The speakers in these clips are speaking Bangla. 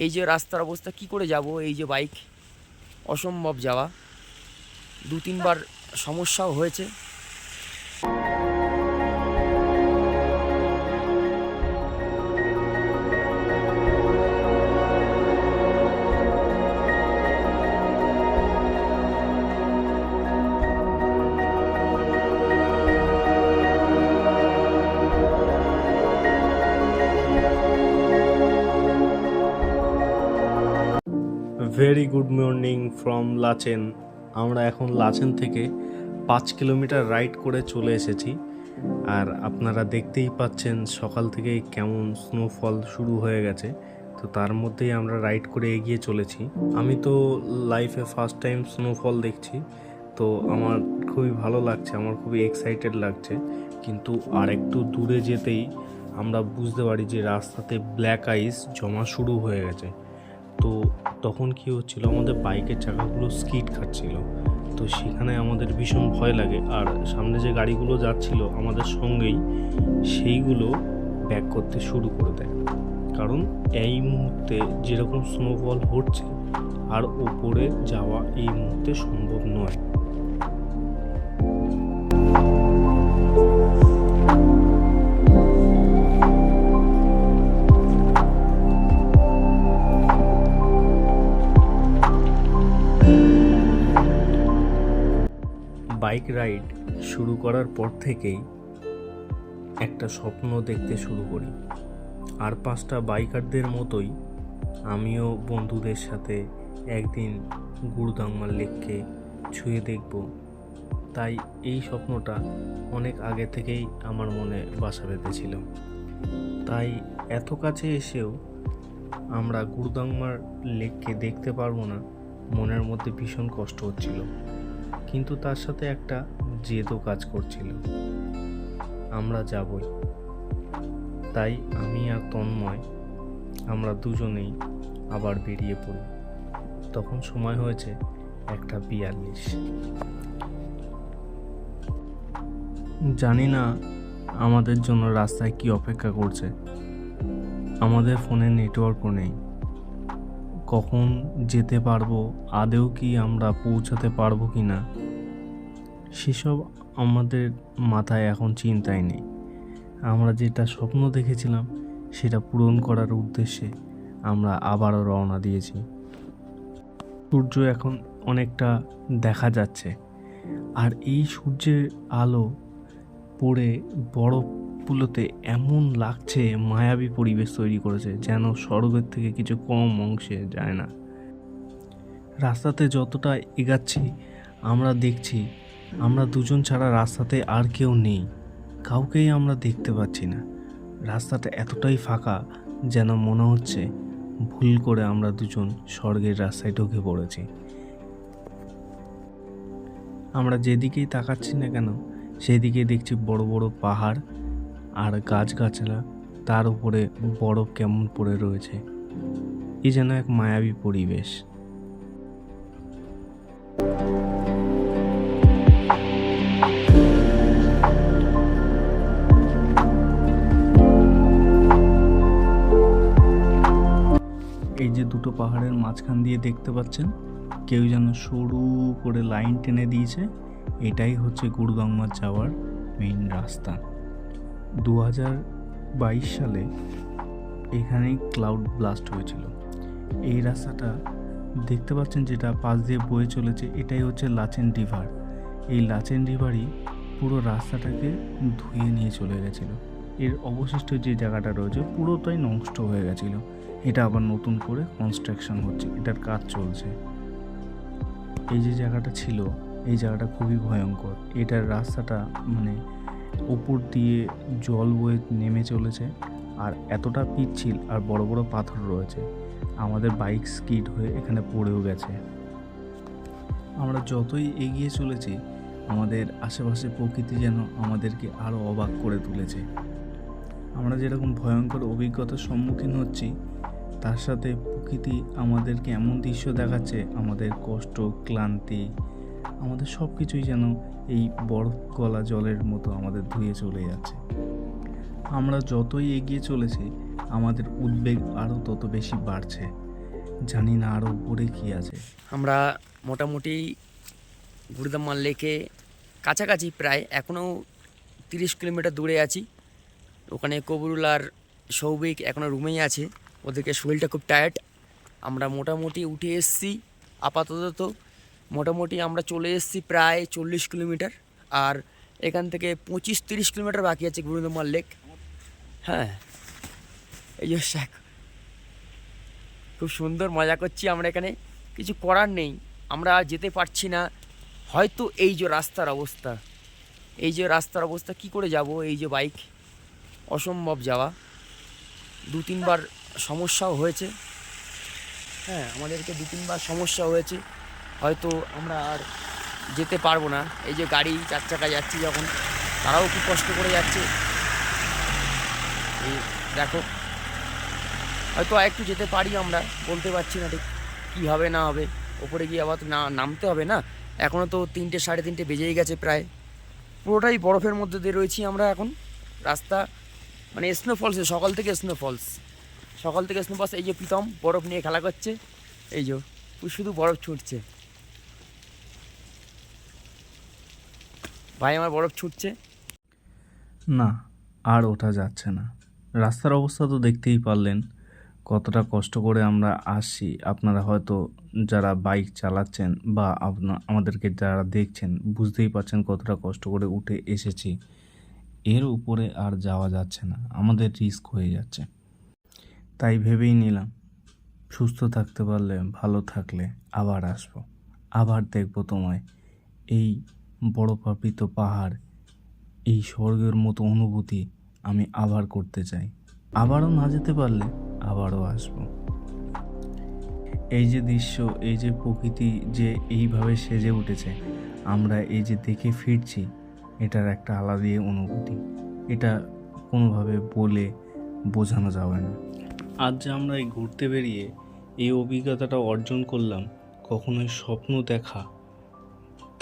এই যে রাস্তার অবস্থা, কি করে যাব? এই যে বাইক, অসম্ভব যাওয়া। 2-3 বার সমস্যাও হয়েছে। Very good morning from Lachen. আমরা এখন লাচেন থেকে 5 কিলোমিটার রাইড করে চলে এসেছি। আর আপনারা দেখতেই পাচ্ছেন সকাল থেকেই কেমন স্নোফল শুরু হয়ে গেছে। তো তার মধ্যেই আমরা রাইড করে এগিয়ে চলেছি। আমি তো লাইফে ফার্স্ট টাইম স্নোফল দেখছি, তো আমার খুবই ভালো লাগছে, আমার খুবই এক্সাইটেড লাগছে। কিন্তু আর একটু দূরে যেতেই আমরা বুঝতে পারি যে রাস্তাতে ব্ল্যাক আইস জমা শুরু হয়ে গেছে। তো তখন কি হচ্ছিল, আমাদের বাইকের চাকাগুলো স্কিড খাচ্ছিল। তো সেখানে আমাদের ভীষণ ভয় লাগে। আর সামনে যে গাড়িগুলো যাচ্ছিল আমাদের সঙ্গেই, সেইগুলো ব্যাক করতে শুরু করে দেয়। কারণ এই মুহূর্তে যেরকম স্নোফল হচ্ছে, আর ওপরে যাওয়া এই মুহূর্তে সম্ভব নয়। বাইক রাইড শুরু করার পর থেকেই একটা স্বপ্ন দেখতে শুরু করি। আর 5টা বাইকারদের মতোই আমিও বন্ধুদের সাথে একদিন গুরুদাংমার লেককে ছুঁয়ে দেখব। তাই এই স্বপ্নটা অনেক আগে থেকেই আমার মনে বাসা বেঁধেছিল। তাই এত কাছে এসেও আমরা গুরুদাংমার লেককে দেখতে পারবো না, মনের মধ্যে ভীষণ কষ্ট হচ্ছিল। কিন্তু তার সাথে একটা জেদও কাজ করছিল, আমরা যাবই। তাই আমি আর তন্ময়, আমরা দুজনেই আবার বেরিয়ে পড়ি। তখন সময় হয়েছে 1:42। জানি না আমাদের জন্য রাস্তায় কি অপেক্ষা করছে। আমাদের ফোনে নেটওয়ার্কও নেই। কখন যেতে পারবো, আদেও কি আমরা পৌঁছাতে পারবো কি না, সেসব আমাদের মাথায় এখন চিন্তাই নেই। আমরা যেটা স্বপ্ন দেখেছিলাম সেটা পূরণ করার উদ্দেশ্যে আমরা আবারও রওনা দিয়েছি। সূর্য এখন অনেকটা দেখা যাচ্ছে, আর এই সূর্যের আলো পড়ে বরফগুলোতে এমন লাগছে, মায়াবী পরিবেশ তৈরি করেছে, যেন স্বর্গের থেকে কিছু কম অংশে যায় না। রাস্তাতে যতটা এগাচ্ছি আমরা দেখছি আমরা দুজন ছাড়া রাস্তাতে আর কেউ নেই, কাউকেই আমরা দেখতে পাচ্ছি না। রাস্তাটা এতটাই ফাঁকা যেন মনে হচ্ছে ভুল করে আমরা দুজন স্বর্গের রাস্তায় ঢুকে পড়েছি। আমরা যেদিকেই তাকাচ্ছি না কেন সেদিকেই দেখছি বড় বড় পাহাড় আর গাছগাছলা, তার উপরে বরফ কেমন পড়ে রয়েছে। এই যেন এক মায়াবী পরিবেশ। এই যে দুটো পাহাড়ের মাঝখান দিয়ে দেখতে পাচ্ছেন, কেউ যেন সরু করে লাইন টেনে দিয়েছে। এটাই হচ্ছে গুরুদাংমা যাওয়ার মেইন রাস্তা। 2022 সালে এখানেই ক্লাউড ব্লাস্ট হয়েছিল। এই রাস্তাটা দেখতে পাচ্ছেন যেটা পাশ দিয়ে বয়ে চলেছে, এটাই হচ্ছে লাচেন রিভার। এই লাচেন রিভারই পুরো রাস্তাটাকে ধুয়ে নিয়ে চলে গেছিলো। এর অবশিষ্ট যে জায়গাটা রয়েছে পুরোটাই নষ্ট হয়ে গেছিলো। এটা আবার নতুন করে কনস্ট্রাকশন হচ্ছে, এটার কাজ চলছে। এই যে জায়গাটা ছিল, এই জায়গাটা খুবই ভয়ঙ্কর। এটার রাস্তাটা মানে উপর দিয়ে জল বয়ে নেমে চলেছে, আর এতটা পিচ্ছিল আর বড় বড় পাথর রয়েছে, আমাদের বাইক স্কিড হয়ে এখানে পড়েও গেছে। আমরা যতই এগিয়ে চলেছি আমাদের আশেপাশে প্রকৃতি যেন আমাদেরকে আরও অবাক করে তুলেছে। আমরা যেরকম ভয়ঙ্কর অভিজ্ঞতার সম্মুখীন হচ্ছি, তার সাথে প্রকৃতি আমাদেরকে এমন দৃশ্য দেখাচ্ছে, আমাদের কষ্ট, ক্লান্তি, আমাদের সব কিছুই যেন এই বরফ গলা জলের মতো আমাদের ধুয়ে চলে যাচ্ছে। আমরা যতই এগিয়ে চলেছি আমাদের উদ্বেগ আরও তত বেশি বাড়ছে। জানি না আরও উপরে কী আছে। আমরা মোটামুটি গুরুদাম্মার লেকে কাছাকাছি, প্রায় এখনও 30 কিলোমিটার দূরে আছি। ওখানে কবরুল আর সৌভিক এখনও রুমেই আছে, ওদেরকে শরীরটা খুব টায়ার্ড। আমরা মোটামুটি উঠে এসেছি, আপাতত মোটামুটি আমরা চলে এসেছি প্রায় 40 কিলোমিটার। আর এখান থেকে 25-30 কিলোমিটার বাকি আছে গুরুদাম্মার লেক। হ্যাঁ, এই যে খুব সুন্দর মজা করছি আমরা এখানে, কিছু করার নেই, আমরা যেতে পারছি না। হয়তো এই যে রাস্তার অবস্থা কি করে যাব, এই যে বাইক, অসম্ভব যাওয়া। 2-3 বার সমস্যাও হয়েছে। হ্যাঁ, আমাদেরকে 2-3 বার সমস্যা হয়েছে, হয়তো আমরা আর যেতে পারবো না। এই যে গাড়ি 4 চাকা যাচ্ছি যখন, তারাও খুব কষ্ট করে যাচ্ছে। এই দেখো, হয়তো একটু যেতে পারি, আমরা বলতে পারছি না ঠিক কী হবে না হবে। ওপরে গিয়ে আবার নামতে হবে না, এখনও তো 3টে 3:30 বেজেই গেছে প্রায়। পুরোটাই বরফের মধ্যে দিয়ে রয়েছি আমরা এখন। রাস্তা মানে স্নোফলসে, সকাল থেকে স্নোফলস। এই যে প্রীতম বরফ নিয়ে খেলা করছে, এই যে শুধু বরফ ছুটছে, ভাই আমার বরফ ছুটছে। না, আর ওঠা যাচ্ছে না। রাস্তার অবস্থা তো দেখতেই পারলেন কতটা কষ্ট করে আমরা আসছি। আপনারা হয়তো যারা বাইক চালাচ্ছেন বা আমাদেরকে যারা দেখছেন বুঝতেই পারছেন কতটা কষ্ট করে উঠে এসেছি। এর উপরে আর যাওয়া যাচ্ছে না, আমাদের রিস্ক হয়ে যাচ্ছে। তাই ভেবেই নিলাম সুস্থ থাকতে পারলে, ভালো থাকলে আবার আসবো, আবার দেখবো তোমায়। এই বরফাবৃত পাহাড়, এই স্বর্গের মতো অনুভূতি আমি আবার করতে চাই। আবারও না যেতে পারলে আবারও আসবো। এই যে দৃশ্য, এই যে প্রকৃতি যে এইভাবে সেজে উঠেছে, আমরা এই যে দেখে ফিরছি, এটার একটা আলাদাই অনুভূতি। এটা কোনোভাবে বলে বোঝানো যাবে না। আজ যে আমরা এই ঘুরতে বেরিয়ে এই অভিজ্ঞতাটা অর্জন করলাম, কখনোই স্বপ্ন দেখা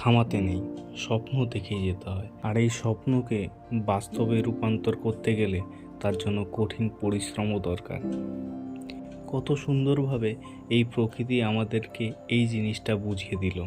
থামাতে নেই, স্বপ্ন দেখেই যেতে হয়। আর এই স্বপ্নকে বাস্তবে রূপান্তর করতে গেলে তার জন্য কঠিন পরিশ্রমও দরকার। কত সুন্দরভাবে এই প্রকৃতি আমাদেরকে এই জিনিসটা বুঝিয়ে দিল।